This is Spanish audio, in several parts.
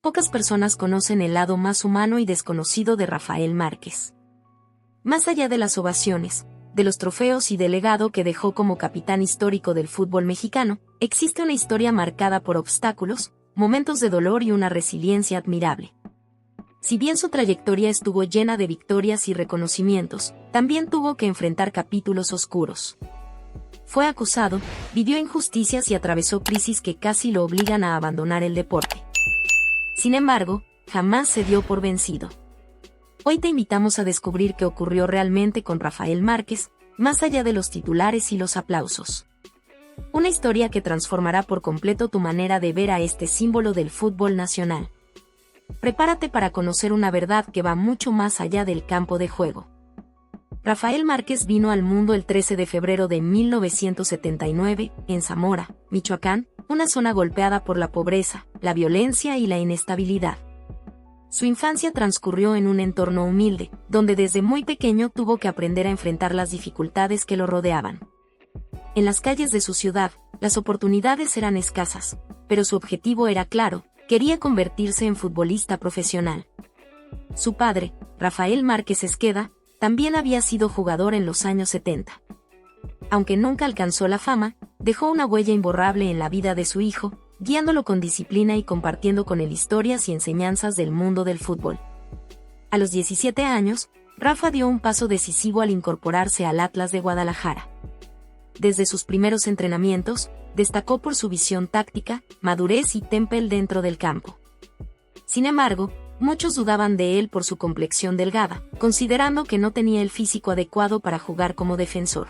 pocas personas conocen el lado más humano y desconocido de Rafael Márquez. Más allá de las ovaciones, de los trofeos y del legado que dejó como capitán histórico del fútbol mexicano, existe una historia marcada por obstáculos, momentos de dolor y una resiliencia admirable. Si bien su trayectoria estuvo llena de victorias y reconocimientos, también tuvo que enfrentar capítulos oscuros. Fue acusado, vivió injusticias y atravesó crisis que casi lo obligan a abandonar el deporte. Sin embargo, jamás se dio por vencido. Hoy te invitamos a descubrir qué ocurrió realmente con Rafael Márquez, más allá de los titulares y los aplausos. Una historia que transformará por completo tu manera de ver a este símbolo del fútbol nacional. Prepárate para conocer una verdad que va mucho más allá del campo de juego. Rafael Márquez vino al mundo el 13 de febrero de 1979, en Zamora, Michoacán, una zona golpeada por la pobreza, la violencia y la inestabilidad. Su infancia transcurrió en un entorno humilde, donde desde muy pequeño tuvo que aprender a enfrentar las dificultades que lo rodeaban. En las calles de su ciudad, las oportunidades eran escasas, pero su objetivo era claro: quería convertirse en futbolista profesional. Su padre, Rafael Márquez Esqueda, también había sido jugador en los años 70. Aunque nunca alcanzó la fama, dejó una huella imborrable en la vida de su hijo, guiándolo con disciplina y compartiendo con él historias y enseñanzas del mundo del fútbol. A los 17 años, Rafa dio un paso decisivo al incorporarse al Atlas de Guadalajara. Desde sus primeros entrenamientos, destacó por su visión táctica, madurez y temple dentro del campo. Sin embargo, muchos dudaban de él por su complexión delgada, considerando que no tenía el físico adecuado para jugar como defensor.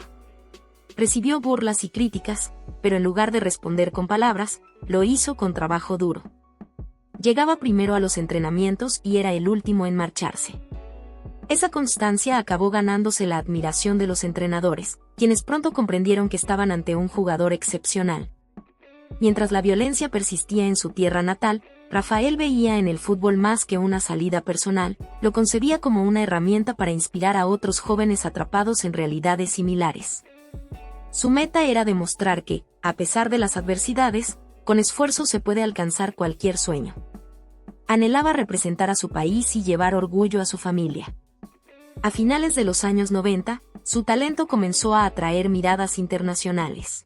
Recibió burlas y críticas, pero en lugar de responder con palabras, lo hizo con trabajo duro. Llegaba primero a los entrenamientos y era el último en marcharse. Esa constancia acabó ganándose la admiración de los entrenadores, quienes pronto comprendieron que estaban ante un jugador excepcional. Mientras la violencia persistía en su tierra natal, Rafael veía en el fútbol más que una salida personal, lo concebía como una herramienta para inspirar a otros jóvenes atrapados en realidades similares. Su meta era demostrar que, a pesar de las adversidades, con esfuerzo se puede alcanzar cualquier sueño. Anhelaba representar a su país y llevar orgullo a su familia. A finales de los años 90, su talento comenzó a atraer miradas internacionales.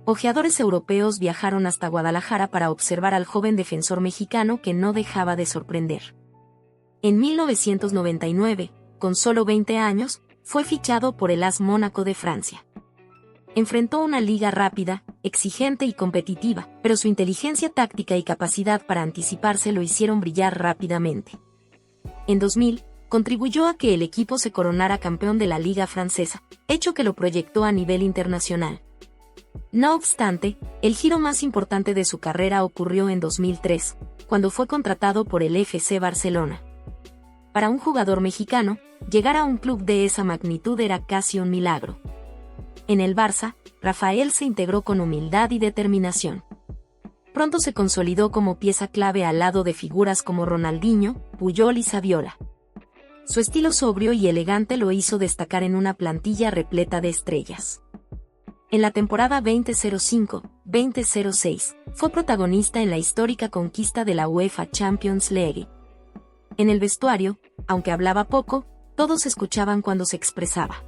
Ojeadores europeos viajaron hasta Guadalajara para observar al joven defensor mexicano que no dejaba de sorprender. En 1999, con solo 20 años, fue fichado por el AS Mónaco de Francia. Enfrentó una liga rápida, exigente y competitiva, pero su inteligencia táctica y capacidad para anticiparse lo hicieron brillar rápidamente. En 2000, contribuyó a que el equipo se coronara campeón de la Liga Francesa, hecho que lo proyectó a nivel internacional. No obstante, el giro más importante de su carrera ocurrió en 2003, cuando fue contratado por el FC Barcelona. Para un jugador mexicano, llegar a un club de esa magnitud era casi un milagro. En el Barça, Rafael se integró con humildad y determinación. Pronto se consolidó como pieza clave al lado de figuras como Ronaldinho, Puyol y Saviola. Su estilo sobrio y elegante lo hizo destacar en una plantilla repleta de estrellas. En la temporada 2005-2006, fue protagonista en la histórica conquista de la UEFA Champions League. En el vestuario, aunque hablaba poco, todos escuchaban cuando se expresaba.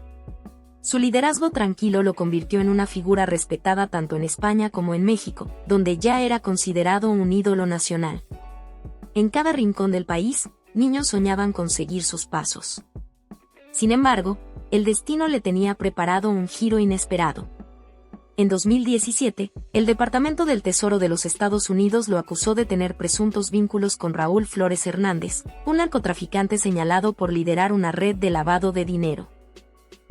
Su liderazgo tranquilo lo convirtió en una figura respetada tanto en España como en México, donde ya era considerado un ídolo nacional. En cada rincón del país, niños soñaban con seguir sus pasos. Sin embargo, el destino le tenía preparado un giro inesperado. En 2017, el Departamento del Tesoro de los Estados Unidos lo acusó de tener presuntos vínculos con Raúl Flores Hernández, un narcotraficante señalado por liderar una red de lavado de dinero.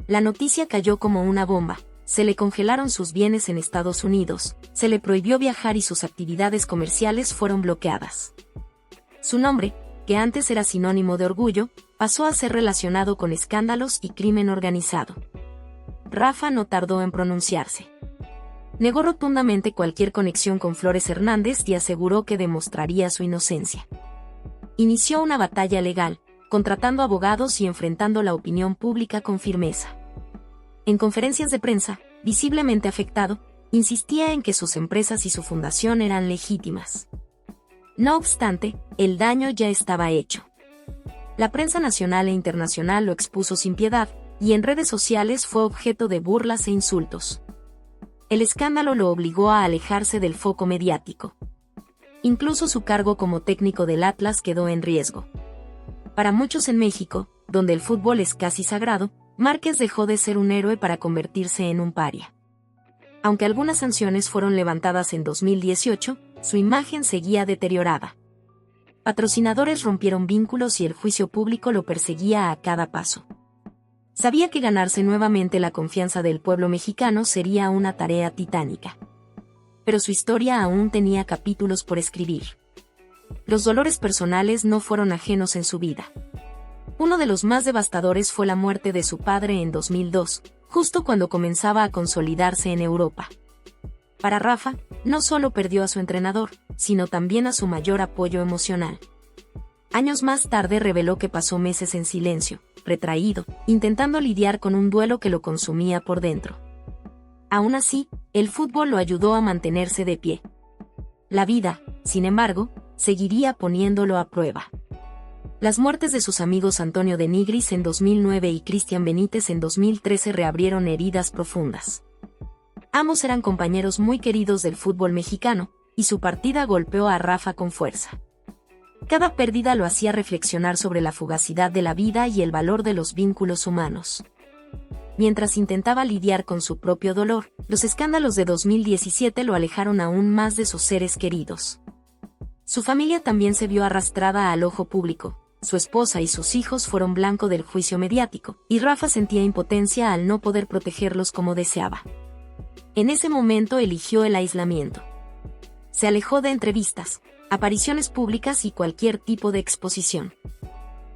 La noticia cayó como una bomba, se le congelaron sus bienes en Estados Unidos, se le prohibió viajar y sus actividades comerciales fueron bloqueadas. Su nombre, que antes era sinónimo de orgullo, pasó a ser relacionado con escándalos y crimen organizado. Rafa no tardó en pronunciarse. Negó rotundamente cualquier conexión con Flores Hernández y aseguró que demostraría su inocencia. Inició una batalla legal, contratando abogados y enfrentando la opinión pública con firmeza. En conferencias de prensa, visiblemente afectado, insistía en que sus empresas y su fundación eran legítimas. No obstante, el daño ya estaba hecho. La prensa nacional e internacional lo expuso sin piedad, y en redes sociales fue objeto de burlas e insultos. El escándalo lo obligó a alejarse del foco mediático. Incluso su cargo como técnico del Atlas quedó en riesgo. Para muchos en México, donde el fútbol es casi sagrado, Márquez dejó de ser un héroe para convertirse en un paria. Aunque algunas sanciones fueron levantadas en 2018, su imagen seguía deteriorada. Patrocinadores rompieron vínculos y el juicio público lo perseguía a cada paso. Sabía que ganarse nuevamente la confianza del pueblo mexicano sería una tarea titánica. Pero su historia aún tenía capítulos por escribir. Los dolores personales no fueron ajenos en su vida. Uno de los más devastadores fue la muerte de su padre en 2002, justo cuando comenzaba a consolidarse en Europa. Para Rafa, no solo perdió a su entrenador, sino también a su mayor apoyo emocional. Años más tarde reveló que pasó meses en silencio, retraído, intentando lidiar con un duelo que lo consumía por dentro. Aún así, el fútbol lo ayudó a mantenerse de pie. La vida, sin embargo, seguiría poniéndolo a prueba. Las muertes de sus amigos Antonio de Nigris en 2009 y Cristian Benítez en 2013 reabrieron heridas profundas. Ambos eran compañeros muy queridos del fútbol mexicano, y su partida golpeó a Rafa con fuerza. Cada pérdida lo hacía reflexionar sobre la fugacidad de la vida y el valor de los vínculos humanos. Mientras intentaba lidiar con su propio dolor, los escándalos de 2017 lo alejaron aún más de sus seres queridos. Su familia también se vio arrastrada al ojo público. Su esposa y sus hijos fueron blanco del juicio mediático, y Rafa sentía impotencia al no poder protegerlos como deseaba. En ese momento eligió el aislamiento. Se alejó de entrevistas, apariciones públicas y cualquier tipo de exposición.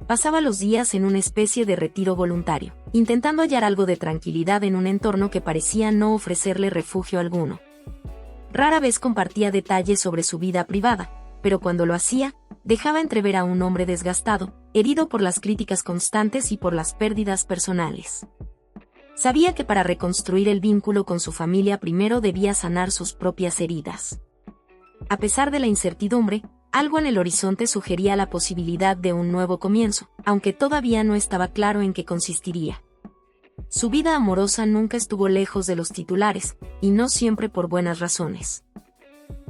Pasaba los días en una especie de retiro voluntario, intentando hallar algo de tranquilidad en un entorno que parecía no ofrecerle refugio alguno. Rara vez compartía detalles sobre su vida privada, pero cuando lo hacía, dejaba entrever a un hombre desgastado, herido por las críticas constantes y por las pérdidas personales. Sabía que para reconstruir el vínculo con su familia primero debía sanar sus propias heridas. A pesar de la incertidumbre, algo en el horizonte sugería la posibilidad de un nuevo comienzo, aunque todavía no estaba claro en qué consistiría. Su vida amorosa nunca estuvo lejos de los titulares, y no siempre por buenas razones.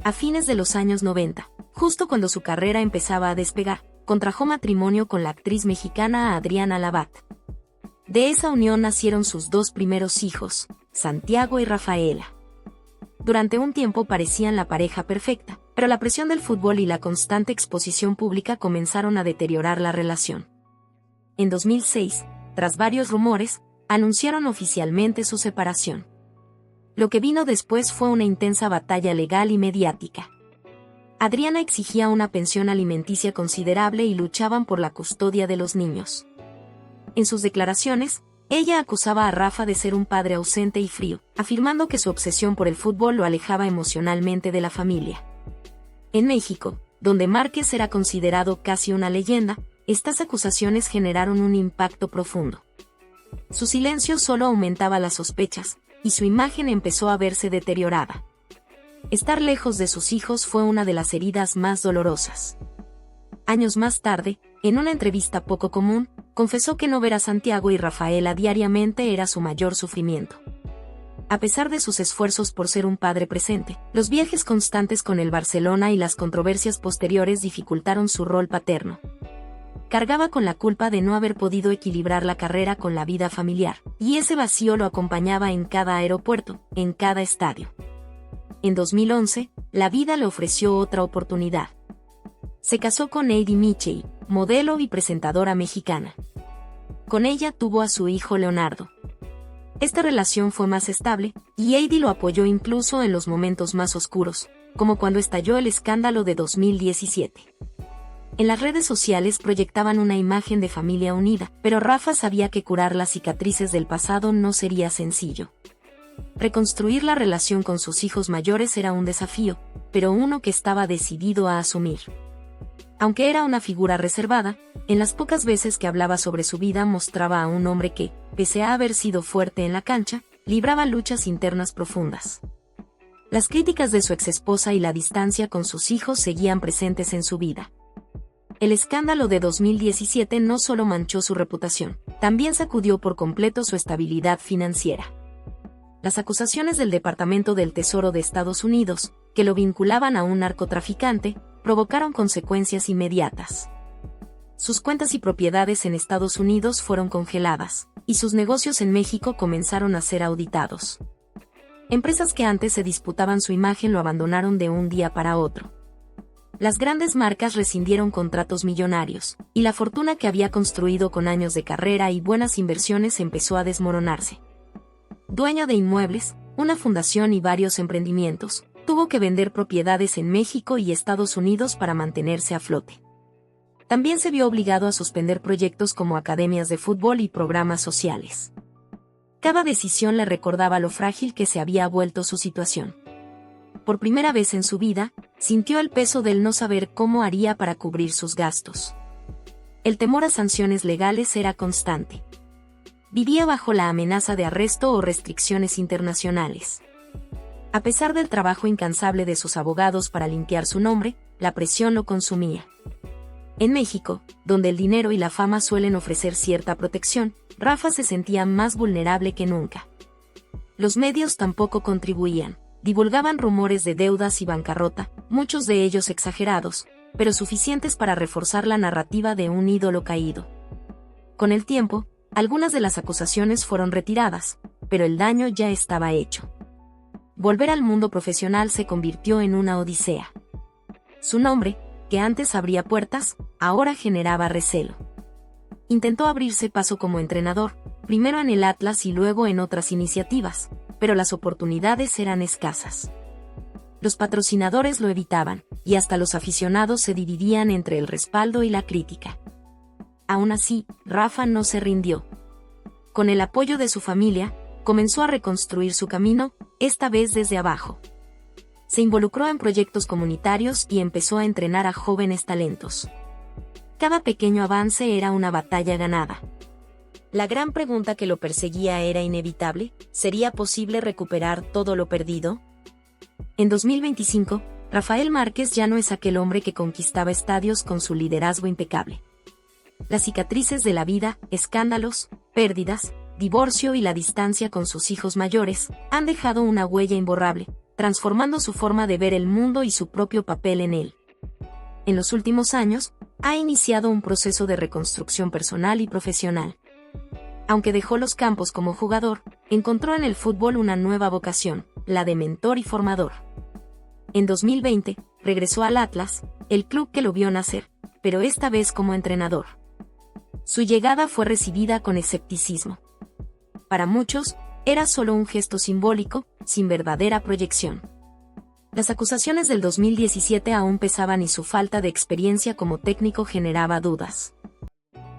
A fines de los años 90, justo cuando su carrera empezaba a despegar, contrajo matrimonio con la actriz mexicana Adriana Labat. De esa unión nacieron sus dos primeros hijos, Santiago y Rafaela. Durante un tiempo parecían la pareja perfecta, pero la presión del fútbol y la constante exposición pública comenzaron a deteriorar la relación. En 2006, tras varios rumores, anunciaron oficialmente su separación. Lo que vino después fue una intensa batalla legal y mediática. Adriana exigía una pensión alimenticia considerable y luchaban por la custodia de los niños. En sus declaraciones, ella acusaba a Rafa de ser un padre ausente y frío, afirmando que su obsesión por el fútbol lo alejaba emocionalmente de la familia. En México, donde Márquez era considerado casi una leyenda, estas acusaciones generaron un impacto profundo. Su silencio solo aumentaba las sospechas, y su imagen empezó a verse deteriorada. Estar lejos de sus hijos fue una de las heridas más dolorosas. Años más tarde, en una entrevista poco común, confesó que no ver a Santiago y Rafaela diariamente era su mayor sufrimiento. A pesar de sus esfuerzos por ser un padre presente, los viajes constantes con el Barcelona y las controversias posteriores dificultaron su rol paterno. Cargaba con la culpa de no haber podido equilibrar la carrera con la vida familiar, y ese vacío lo acompañaba en cada aeropuerto, en cada estadio. En 2011, la vida le ofreció otra oportunidad. Se casó con Heidi Mitchell, modelo y presentadora mexicana. Con ella tuvo a su hijo Leonardo. Esta relación fue más estable, y Heidi lo apoyó incluso en los momentos más oscuros, como cuando estalló el escándalo de 2017. En las redes sociales proyectaban una imagen de familia unida, pero Rafa sabía que curar las cicatrices del pasado no sería sencillo. Reconstruir la relación con sus hijos mayores era un desafío, pero uno que estaba decidido a asumir. Aunque era una figura reservada, en las pocas veces que hablaba sobre su vida mostraba a un hombre que, pese a haber sido fuerte en la cancha, libraba luchas internas profundas. Las críticas de su exesposa y la distancia con sus hijos seguían presentes en su vida. El escándalo de 2017 no solo manchó su reputación, también sacudió por completo su estabilidad financiera. Las acusaciones del Departamento del Tesoro de Estados Unidos, que lo vinculaban a un narcotraficante, provocaron consecuencias inmediatas. Sus cuentas y propiedades en Estados Unidos fueron congeladas, y sus negocios en México comenzaron a ser auditados. Empresas que antes se disputaban su imagen lo abandonaron de un día para otro. Las grandes marcas rescindieron contratos millonarios, y la fortuna que había construido con años de carrera y buenas inversiones empezó a desmoronarse. Dueño de inmuebles, una fundación y varios emprendimientos, tuvo que vender propiedades en México y Estados Unidos para mantenerse a flote. También se vio obligado a suspender proyectos como academias de fútbol y programas sociales. Cada decisión le recordaba lo frágil que se había vuelto su situación. Por primera vez en su vida, sintió el peso del no saber cómo haría para cubrir sus gastos. El temor a sanciones legales era constante. Vivía bajo la amenaza de arresto o restricciones internacionales. A pesar del trabajo incansable de sus abogados para limpiar su nombre, la presión lo consumía. En México, donde el dinero y la fama suelen ofrecer cierta protección, Rafa se sentía más vulnerable que nunca. Los medios tampoco contribuían. Divulgaban rumores de deudas y bancarrota, muchos de ellos exagerados, pero suficientes para reforzar la narrativa de un ídolo caído. Con el tiempo, algunas de las acusaciones fueron retiradas, pero el daño ya estaba hecho. Volver al mundo profesional se convirtió en una odisea. Su nombre, que antes abría puertas, ahora generaba recelo. Intentó abrirse paso como entrenador, primero en el Atlas y luego en otras iniciativas, pero las oportunidades eran escasas. Los patrocinadores lo evitaban, y hasta los aficionados se dividían entre el respaldo y la crítica. Aún así, Rafa no se rindió. Con el apoyo de su familia, comenzó a reconstruir su camino, esta vez desde abajo. Se involucró en proyectos comunitarios y empezó a entrenar a jóvenes talentos. Cada pequeño avance era una batalla ganada. La gran pregunta que lo perseguía era inevitable: ¿sería posible recuperar todo lo perdido? En 2025, Rafael Márquez ya no es aquel hombre que conquistaba estadios con su liderazgo impecable. Las cicatrices de la vida, escándalos, pérdidas, divorcio y la distancia con sus hijos mayores, han dejado una huella imborrable, transformando su forma de ver el mundo y su propio papel en él. En los últimos años, ha iniciado un proceso de reconstrucción personal y profesional. Aunque dejó los campos como jugador, encontró en el fútbol una nueva vocación, la de mentor y formador. En 2020, regresó al Atlas, el club que lo vio nacer, pero esta vez como entrenador. Su llegada fue recibida con escepticismo. Para muchos, era solo un gesto simbólico, sin verdadera proyección. Las acusaciones del 2017 aún pesaban y su falta de experiencia como técnico generaba dudas.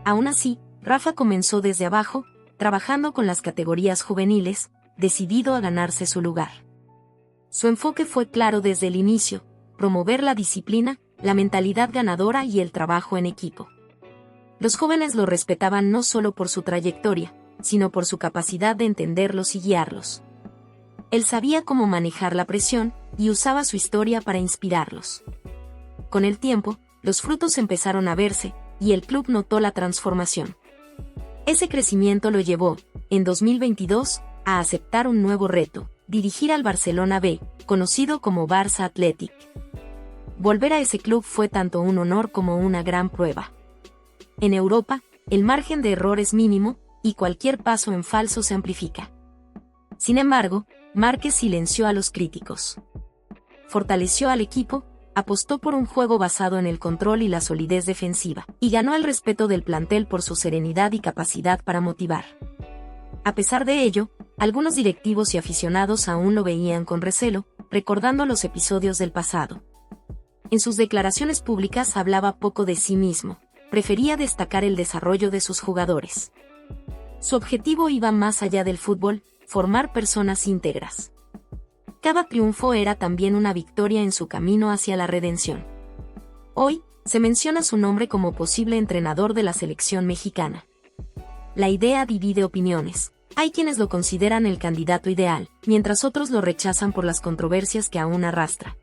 Aún así, Rafa comenzó desde abajo, trabajando con las categorías juveniles, decidido a ganarse su lugar. Su enfoque fue claro desde el inicio: promover la disciplina, la mentalidad ganadora y el trabajo en equipo. Los jóvenes lo respetaban no solo por su trayectoria, sino por su capacidad de entenderlos y guiarlos. Él sabía cómo manejar la presión, y usaba su historia para inspirarlos. Con el tiempo, los frutos empezaron a verse, y el club notó la transformación. Ese crecimiento lo llevó, en 2022, a aceptar un nuevo reto: dirigir al Barcelona B, conocido como Barça Athletic. Volver a ese club fue tanto un honor como una gran prueba. En Europa, el margen de error es mínimo, y cualquier paso en falso se amplifica. Sin embargo, Márquez silenció a los críticos. Fortaleció al equipo, apostó por un juego basado en el control y la solidez defensiva, y ganó el respeto del plantel por su serenidad y capacidad para motivar. A pesar de ello, algunos directivos y aficionados aún lo veían con recelo, recordando los episodios del pasado. En sus declaraciones públicas hablaba poco de sí mismo, prefería destacar el desarrollo de sus jugadores. Su objetivo iba más allá del fútbol: formar personas íntegras. Cada triunfo era también una victoria en su camino hacia la redención. Hoy, se menciona su nombre como posible entrenador de la selección mexicana. La idea divide opiniones. Hay quienes lo consideran el candidato ideal, mientras otros lo rechazan por las controversias que aún arrastra.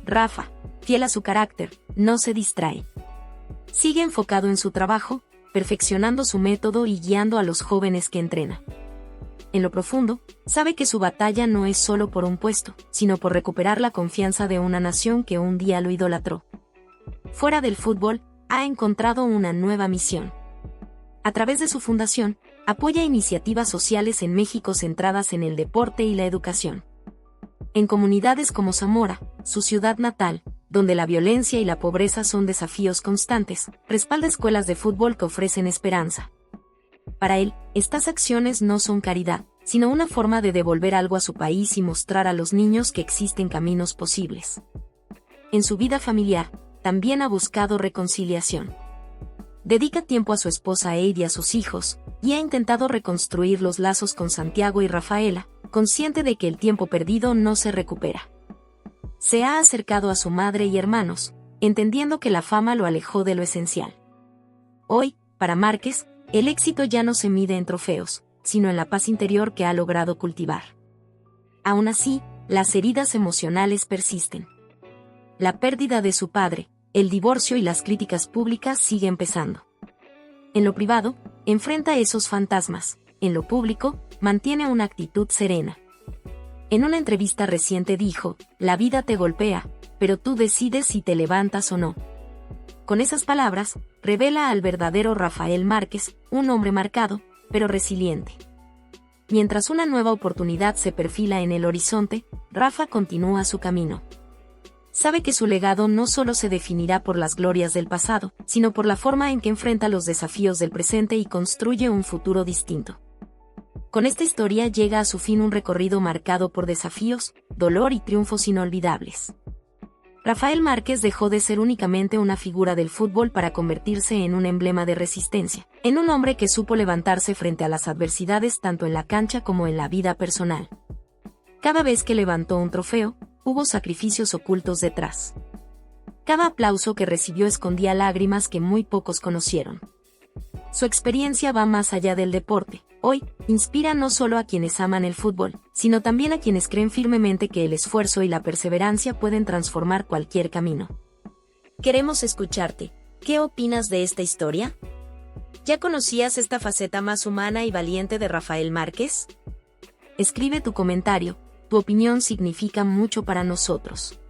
Rafa, fiel a su carácter, no se distrae. Sigue enfocado en su trabajo, perfeccionando su método y guiando a los jóvenes que entrena. En lo profundo, sabe que su batalla no es solo por un puesto, sino por recuperar la confianza de una nación que un día lo idolatró. Fuera del fútbol, ha encontrado una nueva misión. A través de su fundación, apoya iniciativas sociales en México centradas en el deporte y la educación. En comunidades como Zamora, su ciudad natal, donde la violencia y la pobreza son desafíos constantes, respalda escuelas de fútbol que ofrecen esperanza. Para él, estas acciones no son caridad, sino una forma de devolver algo a su país y mostrar a los niños que existen caminos posibles. En su vida familiar, también ha buscado reconciliación. Dedica tiempo a su esposa Eid y a sus hijos, y ha intentado reconstruir los lazos con Santiago y Rafaela, consciente de que el tiempo perdido no se recupera. Se ha acercado a su madre y hermanos, entendiendo que la fama lo alejó de lo esencial. Hoy, para Márquez, el éxito ya no se mide en trofeos, sino en la paz interior que ha logrado cultivar. Aún así, las heridas emocionales persisten. La pérdida de su padre, el divorcio y las críticas públicas siguen pesando. En lo privado, enfrenta esos fantasmas. En lo público, mantiene una actitud serena. En una entrevista reciente dijo, "La vida te golpea, pero tú decides si te levantas o no". Con esas palabras, revela al verdadero Rafael Márquez, un hombre marcado, pero resiliente. Mientras una nueva oportunidad se perfila en el horizonte, Rafa continúa su camino. Sabe que su legado no solo se definirá por las glorias del pasado, sino por la forma en que enfrenta los desafíos del presente y construye un futuro distinto. Con esta historia llega a su fin un recorrido marcado por desafíos, dolor y triunfos inolvidables. Rafael Márquez dejó de ser únicamente una figura del fútbol para convertirse en un emblema de resistencia, en un hombre que supo levantarse frente a las adversidades tanto en la cancha como en la vida personal. Cada vez que levantó un trofeo, hubo sacrificios ocultos detrás. Cada aplauso que recibió escondía lágrimas que muy pocos conocieron. Su experiencia va más allá del deporte. Hoy, inspira no solo a quienes aman el fútbol, sino también a quienes creen firmemente que el esfuerzo y la perseverancia pueden transformar cualquier camino. Queremos escucharte. ¿Qué opinas de esta historia? ¿Ya conocías esta faceta más humana y valiente de Rafael Márquez? Escribe tu comentario. Tu opinión significa mucho para nosotros.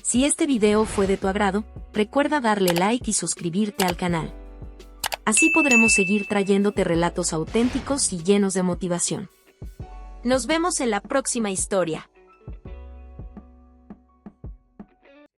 Si este video fue de tu agrado, recuerda darle like y suscribirte al canal. Así podremos seguir trayéndote relatos auténticos y llenos de motivación. Nos vemos en la próxima historia.